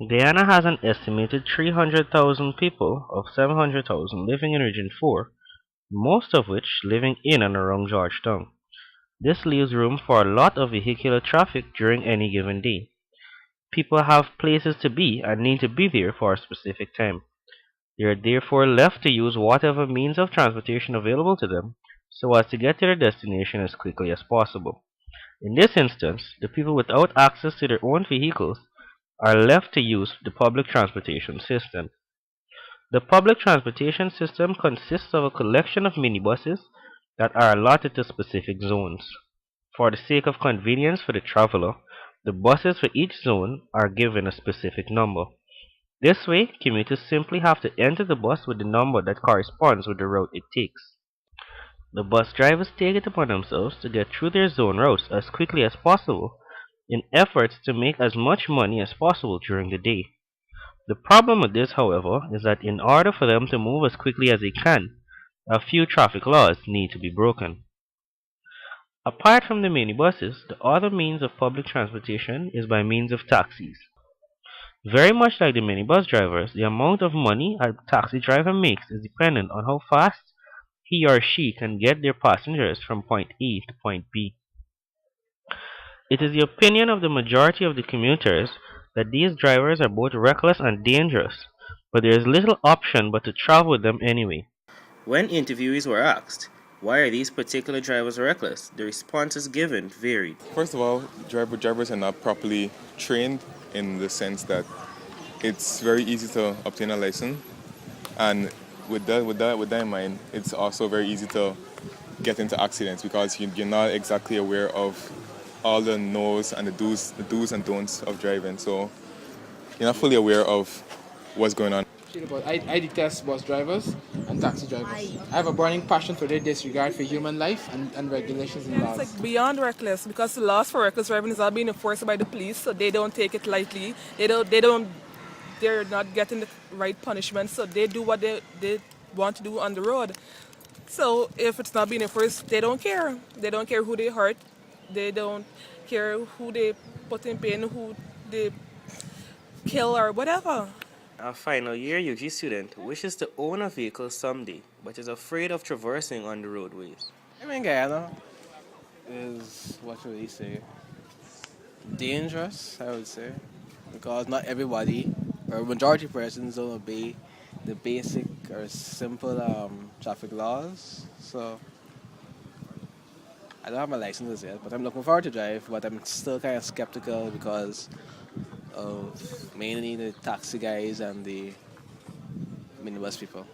Guyana has an estimated 300,000 people of 700,000 living in Region 4, most of which living in and around Georgetown. This leaves room for a lot of vehicular traffic during any given day. People have places to be and need to be there for a specific time. They are therefore left to use whatever means of transportation available to them so as to get to their destination as quickly as possible. In this instance, the people without access to their own vehicles are left to use the public transportation system. The public transportation system consists of a collection of minibuses that are allotted to specific zones. For the sake of convenience for the traveler, the buses for each zone are given a specific number. This way, commuters simply have to enter the bus with the number that corresponds with the route it takes. The bus drivers take it upon themselves to get through their zone routes as quickly as possible in efforts to make as much money as possible during the day. The problem with this, however, is that in order for them to move as quickly as they can, a few traffic laws need to be broken. Apart from the minibuses, the other means of public transportation is by means of taxis. Very much like the minibus drivers, the amount of money a taxi driver makes is dependent on how fast he or she can get their passengers from point A to point B. It is the opinion of the majority of the commuters that these drivers are both reckless and dangerous, but there is little option but to travel with them anyway. When interviewees were asked, why are these particular drivers reckless, the responses given varied. First of all, drivers are not properly trained in the sense that it's very easy to obtain a license, and with that in mind, it's also very easy to get into accidents because you're not exactly aware of all the no's and the do's and don'ts of driving. So you're not fully aware of what's going on. I detest bus drivers and taxi drivers. I have a burning passion for their disregard for human life and regulations and It's laws. like beyond reckless because the laws for reckless driving is all being enforced by the police, so they don't take it lightly. They're not getting the right punishment, so they do what they want to do on the road. So if it's not being enforced, they don't care. They don't care who they hurt. They don't care who they put in pain, who they kill or whatever. A final year UG student wishes to own a vehicle someday, but is afraid of traversing on the roadways. I mean, Guyana is, what should we say, dangerous, I would say, because not everybody, or majority of persons don't obey the basic or simple traffic laws. So I don't have my license yet, but I'm looking forward to drive, but I'm still kind of skeptical because of mainly the taxi guys and the minibus people.